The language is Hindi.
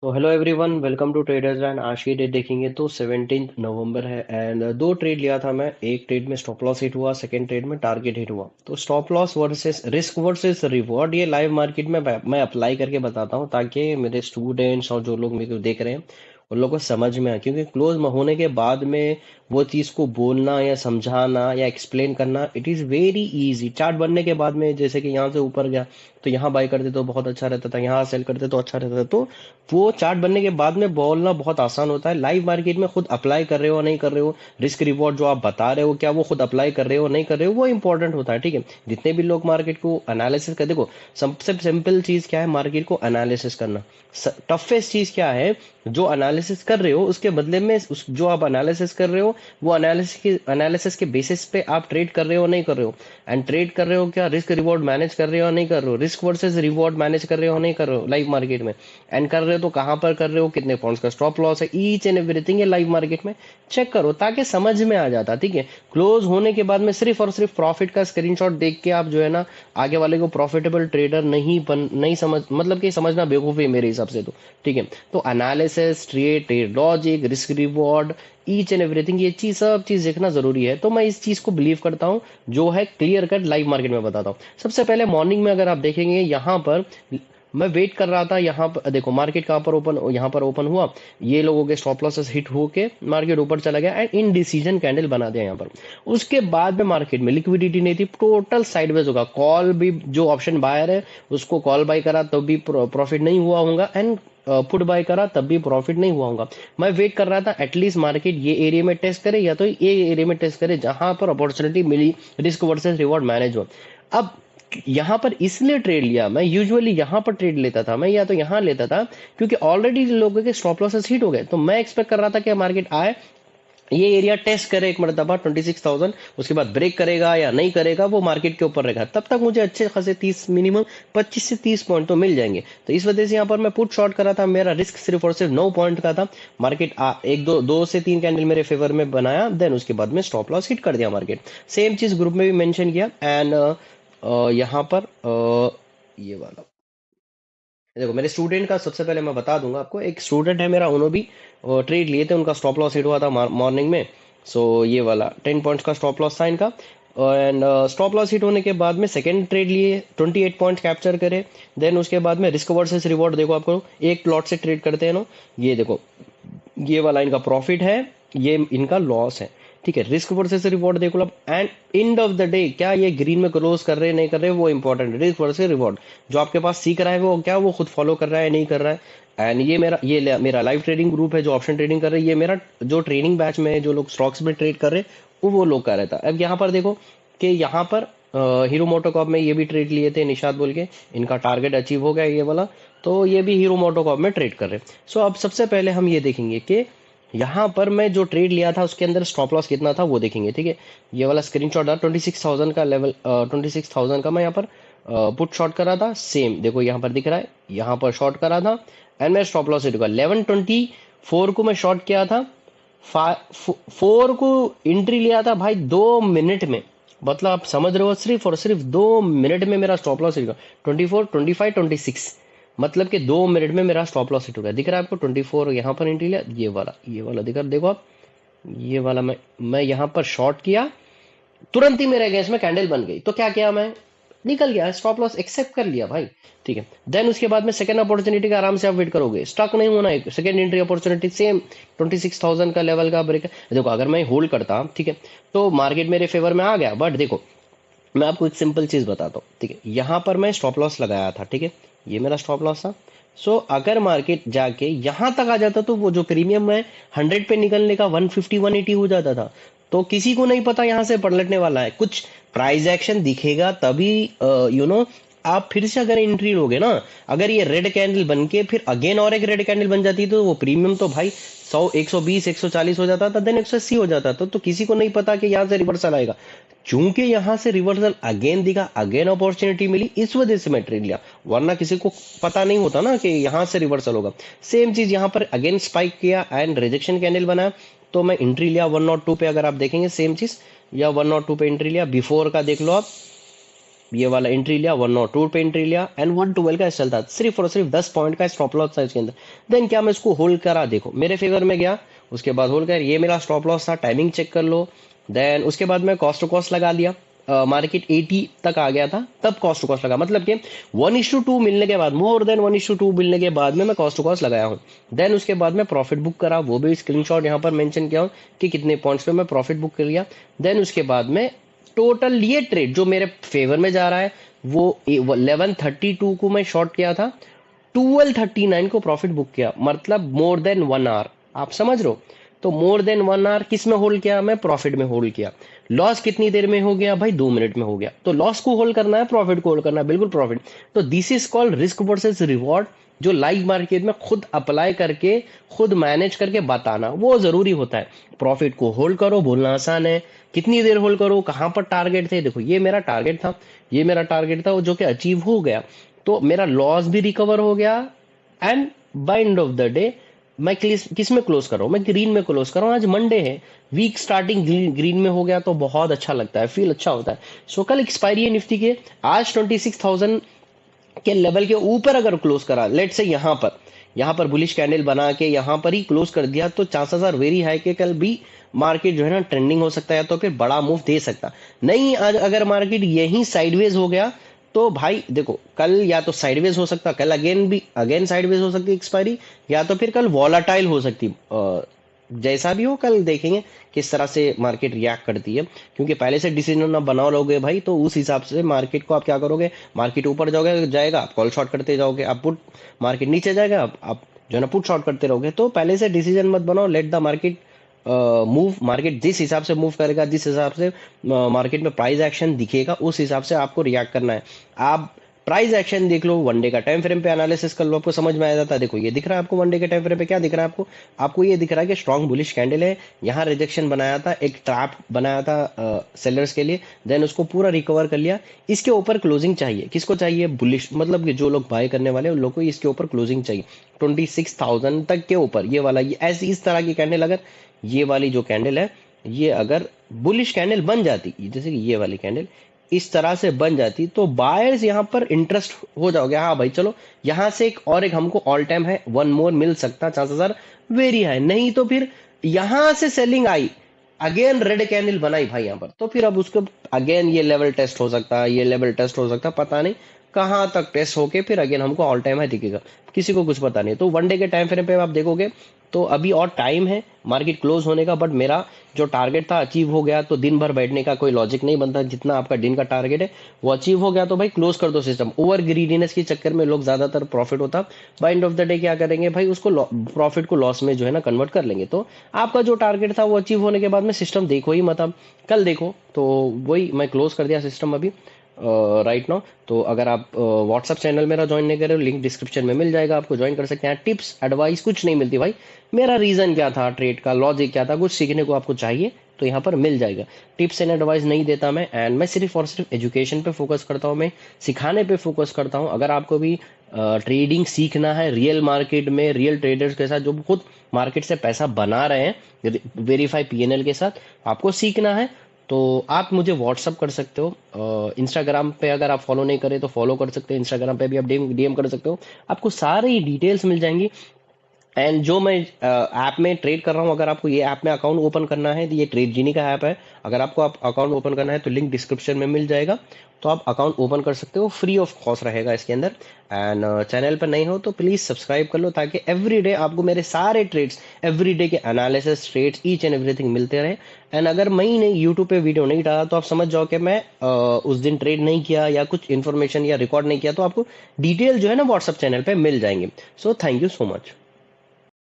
तो hello everyone, welcome to Traders Land. आज की डेट देखेंगे तो 17 नवंबर है एंड दो ट्रेड लिया था मैं। एक ट्रेड में स्टॉप लॉस हिट हुआ, सेकंड ट्रेड में टारगेट हिट हुआ। तो stop loss versus risk versus reward, ये लाइव मार्केट में मैं अप्लाई करके बताता हूँ ताकि मेरे स्टूडेंट्स और जो लोग मेरे को देख रहे हैं उन लोगों को समझ में आए, क्योंकि क्लोज होने के बाद में वो चीज को बोलना या समझाना या एक्सप्लेन करना it is very easy. Chart बनने के बाद में जैसे कि यहाँ से ऊपर गया तो यहाँ बाय करते तो बहुत अच्छा रहता था, यहाँ सेल करते तो अच्छा रहता था। तो वो चार्ट बनने के बाद में बोलना बहुत आसान होता है। लाइव मार्केट में खुद अप्लाई कर रहे हो नहीं कर रहे हो, रिस्क रिवॉर्ड जो आप बता रहे हो क्या वो खुद अप्लाई कर रहे हो नहीं कर रहे हो, वो इंपॉर्टेंट होता है। ठीक है, जितने भी लोग मार्केट को एनालिसिस कर, देखो सबसे सिंपल चीज क्या है मार्केट को एनालिसिस करना। टफेस्ट चीज क्या है, जो एनालिसिस कर रहे हो उसके बदले में उस जो आप एनालिसिस कर रहे हो वो एनालिसिस के बेसिस पे आप ट्रेड कर रहे हो नहीं कर रहे हो। एंड ट्रेड कर रहे हो क्या, रिस्क रिवॉर्ड मैनेज कर रहे हो नहीं कर रहे हो, रिस्क वर्सेस रिवॉर्ड मैनेज कर रहे हो नहीं कर रहे हो लाइव मार्केट में। एंड कर रहे हो तो कहां पर कर रहे हो, कितने पॉइंट्स का स्टॉप लॉस है, ईच एंड एवरीथिंग ये लाइव मार्केट में चेक करो ताकि समझ में आ जाता। ठीक है, क्लोज होने के बाद में सिर्फ और सिर्फ प्रॉफिट का स्क्रीनशॉट देख के आप जो है ना आगे वाले को प्रॉफिटेबल ट्रेडर नहीं समझ, मतलब कि समझना बेवकूफी है मेरे हिसाब से तो। ठीक है, तो analysis, trade logic, risk reward, each and everything ये चीज सब चीज देखना जरूरी है। तो मैं इस चीज को बिलीव करता हूँ जो है क्लियर कट लाइव मार्केट में बताता हूँ। सबसे पहले मॉर्निंग में अगर आप देखेंगे यहाँ पर मैं वेट कर रहा था, यहाँ पर देखो मार्केट कहाँ पर ओपन, यहाँ पर ओपन हुआ, ये लोगों के स्टॉप लॉसेस हिट होके मार्केट ऊपर चला गया एंड इनडिसीजन कैंडल बना दिया यहाँ पर। उसके बाद में मार्केट में लिक्विडिटी नहीं थी, टोटल साइडवेज होगा। कॉल भी जो ऑप्शन बायर है उसको कॉल बाय करा तब भी प्रॉफिट नहीं हुआ होगा एंड पुट बाय करा तब भी प्रॉफिट नहीं हुआ होगा। मैं वेट कर रहा था एटलीस्ट मार्केट ये एरिया में टेस्ट करे या तो ये एरिया में टेस्ट करे जहां पर अपॉर्चुनिटी मिली, रिस्क वर्सेस रिवॉर्ड मैनेज हो। अब यहां पर इसलिए ट्रेड लिया, मैं यूजुअली यहां पर ट्रेड लेता था, मैं या तो यहां लेता था क्योंकि ऑलरेडी लोगों के स्टॉप लॉसेस हिट हो गए। तो मैं एक्सपेक्ट कर रहा था कि मार्केट आए, ये एरिया टेस्ट करे एक मरतबा 26,000, उसके बाद ब्रेक करेगा या नहीं करेगा वो मार्केट के ऊपर रहेगा, तब तक मुझे अच्छे खासे 30 मिनिमम 25 से 30 पॉइंट तो मिल जाएंगे। तो इस वजह से यहाँ पर मैं पुट शॉर्ट करा था, मेरा रिस्क सिर्फ और सिर्फ 9 पॉइंट का था। मार्केट एक दो से तीन कैंडल मेरे फेवर में बनाया, देन उसके बाद में स्टॉप लॉस हिट कर दिया मार्केट। सेम चीज ग्रुप में भी मेंशन किया एंड यहाँ पर ये वाला देखो मेरे स्टूडेंट का सबसे पहले मैं बता दूंगा आपको। एक स्टूडेंट है मेरा, उन्होंने भी ट्रेड लिए थे, उनका स्टॉप लॉस हिट हुआ था मॉर्निंग में। सो ये वाला 10 पॉइंट्स का स्टॉप लॉस था इनका। एंड स्टॉप लॉस हिट होने के बाद में सेकंड ट्रेड लिए, 28 पॉइंट कैप्चर करे। देन उसके बाद में रिस्क वर्सेस रिवॉर्ड देखो, आपको एक प्लॉट से ट्रेड करते हैं ना, ये देखो ये वाला इनका प्रॉफिट है, ये इनका लॉस है। ठीक है, रिस्क वर्सेस रिवॉर्ड देखो अब and and of the day क्या ये ग्रीन में क्लोज कर रहे हैं नहीं कर रहे हैं वो इंपॉर्टेंट है। रिस्क वर्सेस रिवॉर्ड जो आपके पास सीख रहा है वो क्या वो खुद फॉलो कर रहा है नहीं कर रहा है। एंड मेरा लाइव ट्रेडिंग ग्रुप है जो ऑप्शन ट्रेडिंग कर रहे हैं, ये मेरा जो ट्रेनिंग बैच में है जो लोग स्टॉक्स में ट्रेड कर रहे हैं वो लोग कर रहे था। अब यहाँ पर देखो कि यहाँ पर हीरो मोटोकॉर्प में ये भी ट्रेड लिए थे निषाद बोल के, इनका टारगेट अचीव हो गया ये वाला। तो ये भी हीरो मोटोकॉर्प में ट्रेड कर रहे हैं। सो अब सबसे पहले हम ये देखेंगे कि यहाँ पर मैं जो ट्रेड लिया था उसके अंदर स्टॉप लॉस कितना था वो देखेंगे। ठीक है, ये वाला स्क्रीनशॉट था 26,000 का लेवल, 26,000 का मैं यहाँ पर पुट शॉर्ट करा था। सेम देखो यहाँ पर दिख रहा है, यहाँ पर शॉर्ट करा था एंड मैं स्टॉप लॉस हिट हुआ 1124 को मैं शॉर्ट किया था। 4 को एंट्री लिया था भाई 2 मिनट में, मतलब आप समझ रहे हो सिर्फ और सिर्फ 2 मिनट में मेरा स्टॉप लॉस हिट हुआ 24, 25, 26, मतलब कि 2 मिनट में मेरा स्टॉप लॉस हिट हो गया। दिख रहा है आपको 24 यहाँ पर एंट्री लिया, ये वाला दिख रहा देखो आप, ये वाला मैं यहाँ पर शॉर्ट किया, तुरंत ही मेरे अगेंस्ट में कैंडल बन गई। तो क्या किया, मैं निकल गया, स्टॉप लॉस एक्सेप्ट कर लिया भाई। ठीक है, देन उसके बाद में सेकंड अपॉर्चुनिटी का आराम से आप वेट करोगे, स्टक नहीं होना है। सेकंड एंट्री अपॉर्चुनिटी सेम 26,000 का लेवल का ब्रेक है। देखो अगर मैं होल्ड करता, ठीक है, तो मार्केट मेरे फेवर में आ गया, बट देखो मैं आपको एक सिंपल चीज बताता हूँ। ठीक है, यहाँ पर मैं स्टॉप लॉस लगाया था, ठीक है, ये मेरा स्टॉप लॉस था। सो अगर मार्केट जाके यहाँ तक आ जाता तो वो जो प्रीमियम है 100 पे निकलने का 150 180 हो जाता था। तो किसी को नहीं पता यहाँ से पलटने वाला है, कुछ प्राइस एक्शन दिखेगा तभी आप फिर से अगर एंट्री लोगे ना। अगर ये रेड कैंडल बन के फिर अगेन और एक रेड कैंडल बन जाती तो वो प्रीमियम तो भाई 100, 120, 140 हो जाता था, देन 180 हो जाता था। तो किसी को नहीं पता कि यहाँ से रिवर्सल आएगा। चूंकि यहां से रिवर्सल अगेन दिखा, अगेन अपॉर्चुनिटी मिली, इस वजह से मैं ट्रेड लिया, वरना किसी को पता नहीं होता ना कि यहां से रिवर्सल होगा। सेम चीज यहां पर अगेन स्पाइक किया एंड रिजेक्शन कैंडल बनाया, तो मैं एंट्री लिया 102 पे। अगर आप देखेंगे सेम चीज, या 102 पे एंट्री लिया, बिफोर का देख लो आप, ये वाला एंट्री लिया, 102 पे एंट्री लिया एंड 112 का चलता, सिर्फ और सिर्फ 10 पॉइंट का स्टॉप लॉस था इसके अंदर। देन क्या मैं इसको होल्ड करा, देखो मेरे फेवर में गया, उसके बाद होल्ड कर, ये मेरा स्टॉप लॉस था, टाइमिंग चेक कर लो। देन उसके बाद मैं कॉस्ट टू कॉस्ट लगा लिया, मार्केट 80 तक आ गया था तब कॉस्ट टू कॉस्ट लगा, मतलब कि 1:2 मिलने के बाद, मोर देन 1:2 मिलने के बाद में मैं कॉस्ट टू कॉस्ट लगाया हूँ। देन उसके बाद मैं प्रॉफिट बुक करा, वो भी स्क्रीनशॉट यहाँ पर मेंशन किया हूँ कि कितने पॉइंट्स पे मैं प्रॉफिट बुक कर लिया। देन उसके बाद में टोटल ये ट्रेड जो मेरे फेवर में जा रहा है वो 11:32 को मैं शॉर्ट किया था, 12:39 को प्रॉफिट बुक किया, मतलब मोर देन 1 आवर, आप समझ रहे हो। तो मोर देन 1 आवर किस में होल्ड किया, मैं प्रॉफिट में होल्ड किया। लॉस कितनी देर में हो गया भाई, 2 मिनट में हो गया। तो लॉस को होल्ड करना है, प्रॉफिट को होल्ड करना है, बिल्कुल प्रॉफिट। तो this is called risk versus reward, जो लाइव मार्केट में खुद अप्लाई करके खुद मैनेज करके बताना वो जरूरी होता है। प्रॉफिट को होल्ड करो, बोलना आसान है, कितनी देर होल्ड करो, कहां पर टारगेट थे, देखो ये मेरा टारगेट था, ये मेरा टारगेट था, वो जो कि अचीव हो गया, तो मेरा लॉस भी रिकवर हो गया। And by end of the day मैं किस में क्लोज कर रहा हूँ, मैं ग्रीन में क्लोज कर रहा हूँ। आज मंडे है, वीक स्टार्टिंग ग्रीन में हो गया तो बहुत अच्छा लगता है, फील अच्छा होता है। सो कल एक्सपायरी है निफ्टी के, आज 26,000 के लेवल के ऊपर अगर क्लोज करा, लेट से यहाँ पर बुलिश कैंडल बना के यहाँ पर ही क्लोज कर दिया, तो चांसेस आर वेरी हाई कि कल भी मार्केट जो है ना ट्रेंडिंग हो सकता है, तो फिर बड़ा मूव दे सकता नहीं। आज अगर मार्केट यही साइडवेज हो गया तो भाई देखो कल या तो साइडवेज हो सकता, कल अगेन साइडवेज हो सकती एक्सपायरी, या तो फिर कल वॉलाटाइल हो सकती। जैसा भी हो कल देखेंगे किस तरह से मार्केट रिएक्ट करती है, क्योंकि पहले से डिसीजन ना बना लोगे भाई तो उस हिसाब से मार्केट को आप क्या करोगे, मार्केट ऊपर जाएगा आप कॉल शॉर्ट करते जाओगे, आप पुट, मार्केट नीचे जाएगा आप जो है ना पुट शॉर्ट करते रहोगे। तो पहले से डिसीजन मत बनाओ, let the market move, market जिस हिसाब से मूव करेगा, जिस हिसाब से मार्केट में प्राइस एक्शन दिखेगा, उस हिसाब से आपको रिएक्ट करना है। आप प्राइस एक्शन देख लो, वनडे का टाइम फ्रेम पे एनालिसिस कर लो, आपको समझ में आ जाता है। देखो ये दिख रहा है आपको वनडे के टाइम फ्रेम पे, क्या दिख रहा है आपको, आपको ये दिख रहा है कि स्ट्रॉन्ग बुलिश कैंडल है, यहाँ रिजेक्शन बनाया था, एक ट्रैप बनाया था सेलर्स के लिए, देन उसको पूरा रिकवर कर लिया। इसके ऊपर क्लोजिंग चाहिए, किसको चाहिए, बुलिश, मतलब कि जो लोग बाय करने वाले उन लोग को इसके ऊपर क्लोजिंग चाहिए 26,000 तक के ऊपर। ये वाला ये ऐसी इस तरह की कैंडल, अगर ये वाली जो कैंडल है ये अगर बुलिश कैंडल बन जाती, जैसे कि ये वाली कैंडल इस तरह से बन जाती, तो बायर्स यहाँ पर इंटरेस्ट हो जाओगे, हाँ भाई चलो यहाँ से एक हमको ऑल टाइम है, वन मोर मिल सकता, चांसेस आर वेरी हाई। नहीं तो फिर यहां से सेलिंग आई, अगेन रेड कैंडल बनाई भाई यहाँ पर, तो फिर अब उसको अगेन ये लेवल टेस्ट हो सकता है, ये लेवल टेस्ट हो सकता है, पता नहीं कहाँ तक टेस्ट होके फिर अगेन हमको ऑल टाइम है दिखेगा, किसी को कुछ पता नहीं। तो वनडे के टाइम फ्रेम पे आप देखोगे तो अभी और टाइम है मार्केट क्लोज होने का, बट मेरा जो टारगेट था अचीव हो गया, तो दिन भर बैठने का कोई लॉजिक नहीं बनता, जितना आपका दिन का टारगेट है वो अचीव हो गया तो भाई क्लोज कर दो सिस्टम। ओवर ग्रीडीनेस के चक्कर में लोग ज्यादातर प्रॉफिट होता, by end of the day क्या करेंगे भाई, उसको प्रॉफिट को लॉस में जो है ना कन्वर्ट कर लेंगे। तो आपका जो टारगेट था वो अचीव होने के बाद में सिस्टम देखो ही मत, अब कल देखो। तो वही मैं क्लोज कर दिया सिस्टम अभी राइट नाउ। तो अगर आप व्हाट्सअप चैनल मेरा ज्वाइन नहीं करे, लिंक डिस्क्रिप्शन में मिल जाएगा, आपको ज्वाइन कर सकते हैं। टिप्स एडवाइस कुछ नहीं मिलती भाई, मेरा रीजन क्या था, ट्रेड का लॉजिक क्या था, कुछ सीखने को आपको चाहिए तो यहाँ पर मिल जाएगा। टिप्स एंड एडवाइस नहीं देता मैं, एंड मैं सिर्फ और सिर्फ एजुकेशन पे फोकस करता हूँ, मैं सिखाने पे फोकस करता हूँ। अगर आपको भी ट्रेडिंग सीखना है रियल मार्केट में, रियल ट्रेडर्स के साथ जो खुद मार्केट से पैसा बना रहे हैं वेरीफाई पीएनएल के साथ, आपको सीखना है तो आप मुझे व्हाट्सअप कर सकते हो। इंस्टाग्राम पे अगर आप फॉलो नहीं करें तो फॉलो कर सकते हो, इंस्टाग्राम पे भी आप डीएम कर सकते हो, आपको सारी डिटेल्स मिल जाएंगी। एंड जो मैं ऐप में ट्रेड कर रहा हूँ, अगर आपको ये ऐप में अकाउंट ओपन करना है तो ये ट्रेड जीनी का ऐप है, अगर आपको आप अकाउंट ओपन करना है तो लिंक डिस्क्रिप्शन में मिल जाएगा, तो आप अकाउंट ओपन कर सकते हो, फ्री ऑफ कॉस्ट रहेगा इसके अंदर। एंड चैनल पर नहीं हो तो प्लीज सब्सक्राइब कर लो, ताकि एवरीडे आपको मेरे सारे ट्रेड्स, एवरीडे के analysis, trades, each and everything मिलते रहे। एंड अगर मैं ही नहीं यूट्यूब पे वीडियो नहीं डाला तो आप समझ जाओ कि मैं उस दिन ट्रेड नहीं किया या कुछ इन्फॉर्मेशन या रिकॉर्ड नहीं किया, तो आपको डिटेल जो है ना व्हाट्सअप चैनल पे मिल जाएंगे। So thank you so much.